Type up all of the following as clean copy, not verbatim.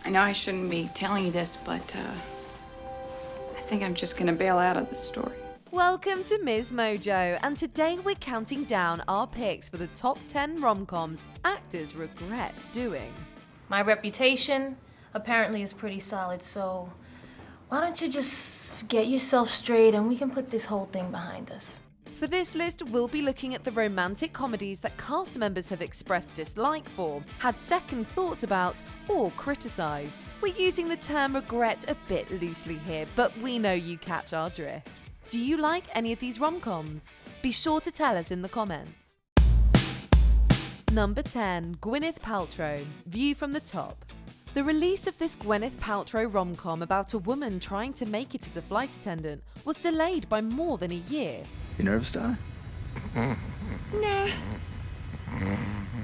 I know I shouldn't be telling you this, but I think I'm just gonna bail out of the story. Welcome to MsMojo, and today we're counting down our picks for the top 10 rom-coms actors regret doing. My reputation apparently is pretty solid, so why don't you just get yourself straight and we can put this whole thing behind us. For this list, we'll be looking at the romantic comedies that cast members have expressed dislike for, had second thoughts about, or criticised. We're using the term regret a bit loosely here, but we know you catch our drift. Do you like any of these rom-coms? Be sure to tell us in the comments. Number 10. Gwyneth Paltrow, View from the Top. The release of this Gwyneth Paltrow rom-com about a woman trying to make it as a flight attendant was delayed by more than a year. You nervous, darling? Nah.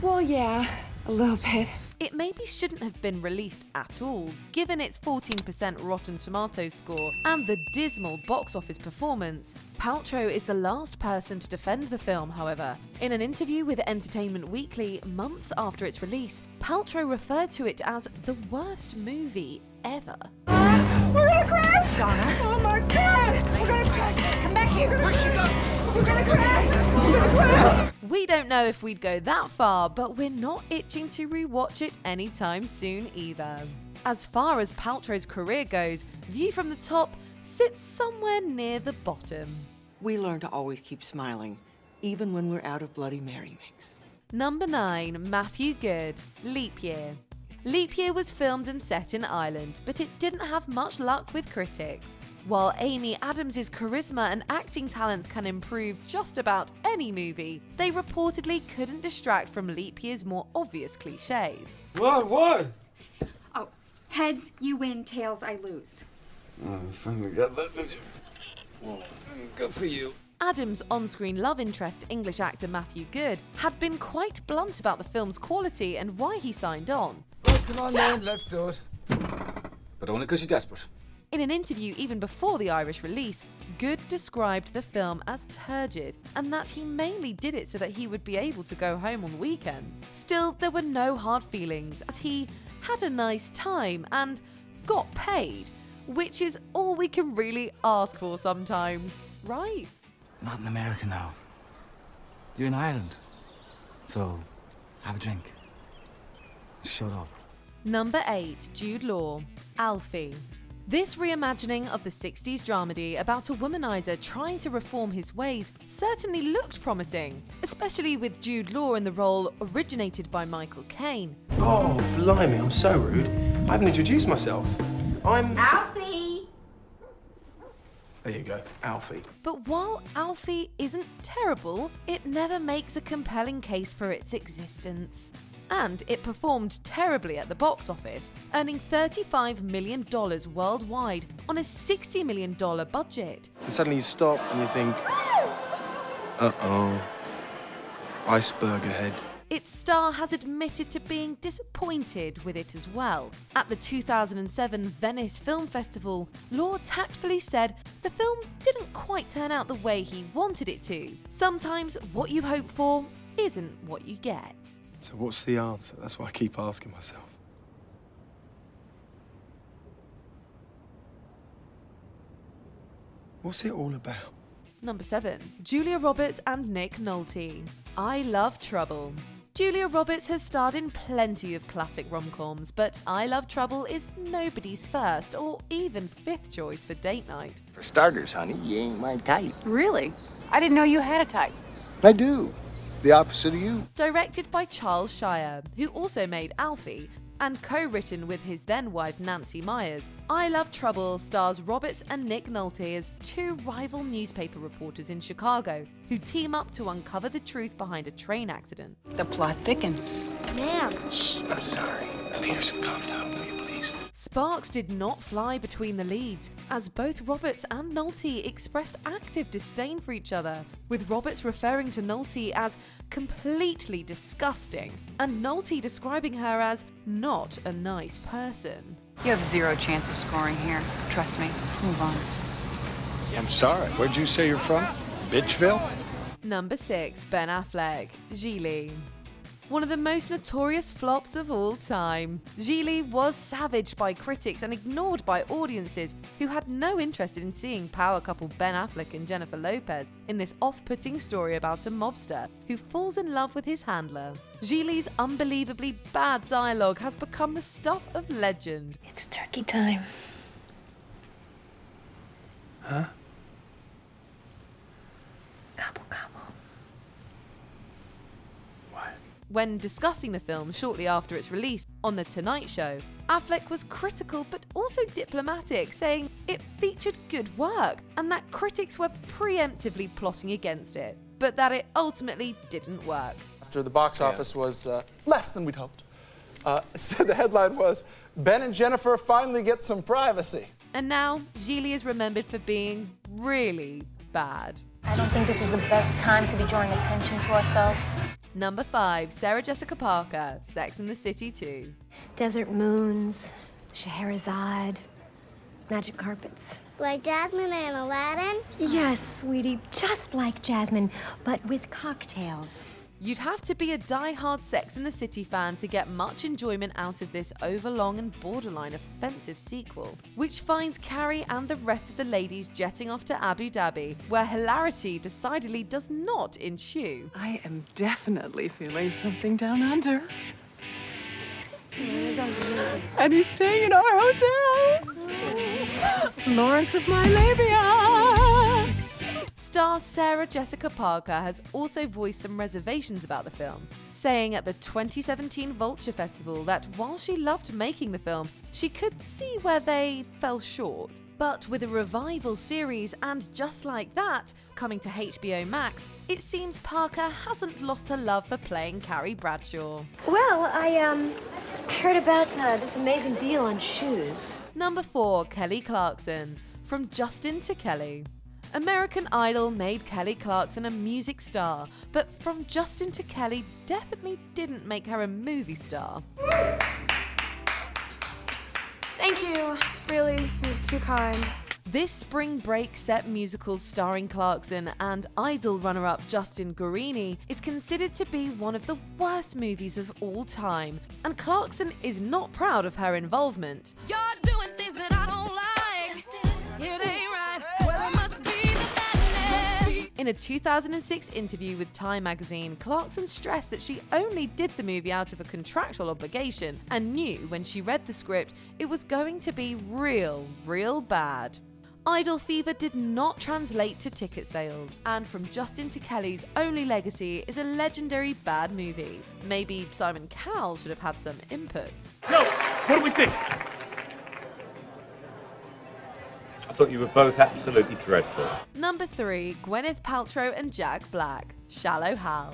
Well, yeah, a little bit. It maybe shouldn't have been released at all, given its 14% Rotten Tomatoes score and the dismal box office performance. Paltrow is the last person to defend the film, however. In an interview with Entertainment Weekly months after its release, Paltrow referred to it as the worst movie ever. We're gonna crash! Donna. Oh my god! We're gonna crash! Come back here! Where'd she go? We're gonna crash! We're gonna crash! We don't know if we'd go that far, but we're not itching to rewatch it anytime soon either. As far as Paltrow's career goes, View from the Top sits somewhere near the bottom. We learn to always keep smiling, even when we're out of Bloody Mary mix. Number 9. Matthew Good, Leap Year. Leap Year was filmed and set in Ireland, but it didn't have much luck with critics. While Amy Adams' charisma and acting talents can improve just about any movie, they reportedly couldn't distract from Leap Year's more obvious cliches. What? Oh, heads you win, tails I lose. Oh, I finally got that, did you? Well, good for you. Adams' on-screen love interest, English actor Matthew Good, had been quite blunt about the film's quality and why he signed on. Well, come on then, let's do it. But only because you're desperate. In an interview even before the Irish release, Good described the film as turgid and that he mainly did it so that he would be able to go home on weekends. Still, there were no hard feelings as he had a nice time and got paid, which is all we can really ask for sometimes, right? Not in America now. You're in Ireland. So, have a drink. Shut up. Number 8. Jude Law, Alfie. This reimagining of the 60s dramedy about a womanizer trying to reform his ways certainly looked promising, especially with Jude Law in the role originated by Michael Caine. Oh, blimey, I'm so rude. I haven't introduced myself. I'm... Alfie! There you go, Alfie. But while Alfie isn't terrible, it never makes a compelling case for its existence. And it performed terribly at the box office, earning $35 million worldwide on a $60 million budget. And suddenly you stop and you think, uh-oh, iceberg ahead. Its star has admitted to being disappointed with it as well. At the 2007 Venice Film Festival, Law tactfully said the film didn't quite turn out the way he wanted it to. Sometimes what you hope for isn't what you get. So what's the answer? That's what I keep asking myself. What's it all about? Number 7. Julia Roberts and Nick Nolte, I Love Trouble. Julia Roberts has starred in plenty of classic rom-coms, but I Love Trouble is nobody's first or even fifth choice for date night. For starters, honey, you ain't my type. Really? I didn't know you had a type. I do. The opposite of you. Directed by Charles Shire, who also made Alfie, and co-written with his then-wife Nancy Myers. I Love Trouble stars Roberts and Nick Nolte as two rival newspaper reporters in Chicago who team up to uncover the truth behind a train accident. The plot thickens. Ma'am, shh. I'm sorry. Peterson, calm down, will you please? Sparks did not fly between the leads, as both Roberts and Nolte expressed active disdain for each other, with Roberts referring to Nolte as completely disgusting, and Nolte describing her as not a nice person. You have zero chance of scoring here. Trust me. Move on. I'm sorry. Where'd you say you're from? Bitchville? Number 6. Ben Affleck, Gigli. one of the most notorious flops of all time. Gigli was savaged by critics and ignored by audiences who had no interest in seeing power couple Ben Affleck and Jennifer Lopez in this off-putting story about a mobster who falls in love with his handler. Gigli's unbelievably bad dialogue has become the stuff of legend. It's turkey time. Huh? Gobble, gobble. What? When discussing the film shortly after its release on The Tonight Show, Affleck was critical but also diplomatic, saying it featured good work and that critics were preemptively plotting against it, but that it ultimately didn't work. After the box office was less than we'd hoped. So the headline was, Ben and Jennifer finally get some privacy. And now, Gigli is remembered for being really bad. I don't think this is the best time to be drawing attention to ourselves. Number 5, Sarah Jessica Parker, Sex and the City 2. Desert moons, Scheherazade, magic carpets. Like Jasmine and Aladdin? Yes, sweetie, just like Jasmine, but with cocktails. You'd have to be a die-hard Sex and the City fan to get much enjoyment out of this overlong and borderline offensive sequel, which finds Carrie and the rest of the ladies jetting off to Abu Dhabi, where hilarity decidedly does not ensue. I am definitely feeling something down under. And he's staying in our hotel. Lawrence of my labia. Star Sarah Jessica Parker has also voiced some reservations about the film, saying at the 2017 Vulture Festival that while she loved making the film, she could see where they fell short. But with a revival series and Just Like That coming to HBO Max, it seems Parker hasn't lost her love for playing Carrie Bradshaw. Well, I heard about this amazing deal on shoes. Number 4, Kelly Clarkson, From Justin to Kelly. American Idol made Kelly Clarkson a music star, but From Justin to Kelly definitely didn't make her a movie star. Thank you. Really, you're too kind. This spring break set musical starring Clarkson and Idol runner-up Justin Guarini is considered to be one of the worst movies of all time, and Clarkson is not proud of her involvement. You're doing things that I don't like. It ain't right. Well, it must be the madness. In a 2006 interview with Time magazine, Clarkson stressed that she only did the movie out of a contractual obligation and knew when she read the script it was going to be real bad. Idol fever did not translate to ticket sales, and From Justin to Kelly's only legacy is a legendary bad movie. Maybe Simon Cowell should have had some input. No! What do we think? I thought you were both absolutely dreadful. Number 3, Gwyneth Paltrow and Jack Black, Shallow Hal.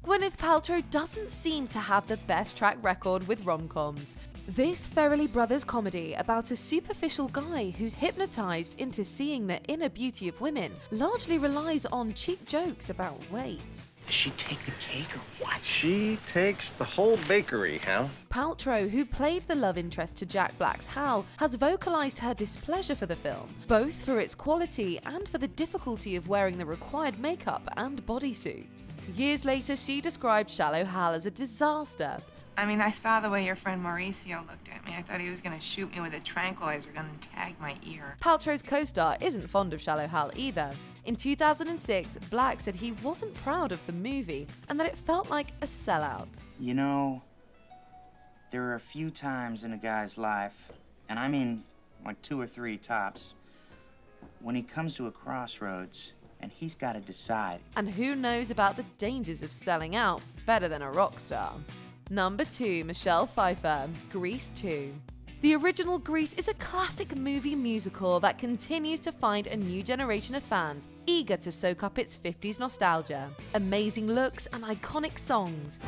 Gwyneth Paltrow doesn't seem to have the best track record with rom-coms. This Farrelly Brothers comedy about a superficial guy who's hypnotized into seeing the inner beauty of women largely relies on cheap jokes about weight. Does she take the cake or what? She takes the whole bakery, Hal. Paltrow, who played the love interest to Jack Black's Hal, has vocalized her displeasure for the film, both for its quality and for the difficulty of wearing the required makeup and bodysuit. Years later, she described Shallow Hal as a disaster. I mean, I saw the way your friend Mauricio looked at me. I thought he was gonna shoot me with a tranquilizer gun and tag my ear. Paltrow's co-star isn't fond of Shallow Hal either. In 2006, Black said he wasn't proud of the movie and that it felt like a sellout. You know, there are a few times in a guy's life, and I mean like 2 or 3 tops, when he comes to a crossroads and he's got to decide. And who knows about the dangers of selling out better than a rock star? Number 2, Michelle Pfeiffer, Grease 2. The original Grease is a classic movie musical that continues to find a new generation of fans eager to soak up its 50s nostalgia. Amazing looks and iconic songs.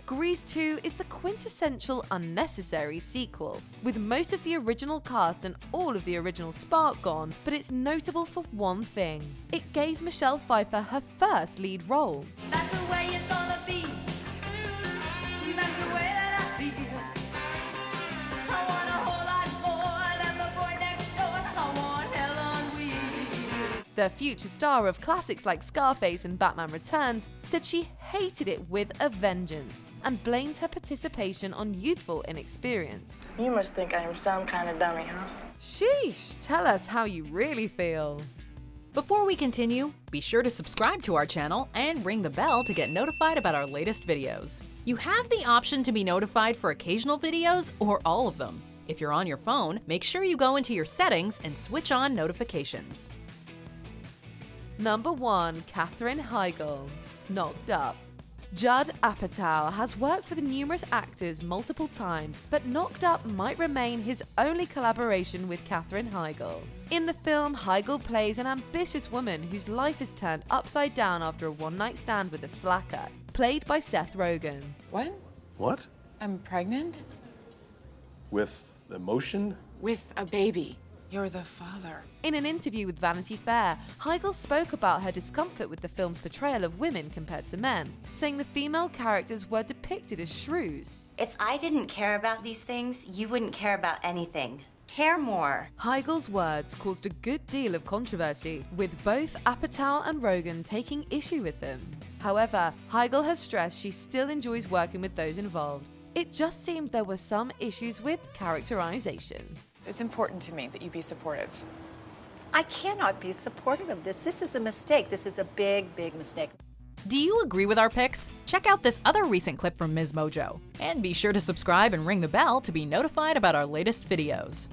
Grease 2 is the quintessential unnecessary sequel, with most of the original cast and all of the original spark gone, but it's notable for one thing. It gave Michelle Pfeiffer her first lead role. That's the way it's gonna be. That's the way that I feel. I want a whole lot more than the boy next door. The future star of classics like Scarface and Batman Returns said she hated it with a vengeance and blamed her participation on youthful inexperience. You must think I am some kind of dummy, huh? Sheesh, tell us how you really feel. Before we continue, be sure to subscribe to our channel and ring the bell to get notified about our latest videos. You have the option to be notified for occasional videos or all of them. If you're on your phone, make sure you go into your settings and switch on notifications. Number 1. Katherine Heigl, Knocked Up. Judd Apatow has worked with numerous actors multiple times, but Knocked Up might remain his only collaboration with Katherine Heigl. In the film, Heigl plays an ambitious woman whose life is turned upside down after a one-night stand with a slacker, played by Seth Rogen. What? What? I'm pregnant? With emotion? With a baby. You're the father. In an interview with Vanity Fair, Heigl spoke about her discomfort with the film's portrayal of women compared to men, saying the female characters were depicted as shrews. If I didn't care about these things, you wouldn't care about anything. Care more. Heigl's words caused a good deal of controversy, with both Apatow and Rogen taking issue with them. However, Heigl has stressed she still enjoys working with those involved. It just seemed there were some issues with characterization. It's important to me that you be supportive. I cannot be supportive of this. This is a mistake. This is a big, big mistake. Do you agree with our picks? Check out this other recent clip from MsMojo. And be sure to subscribe and ring the bell to be notified about our latest videos.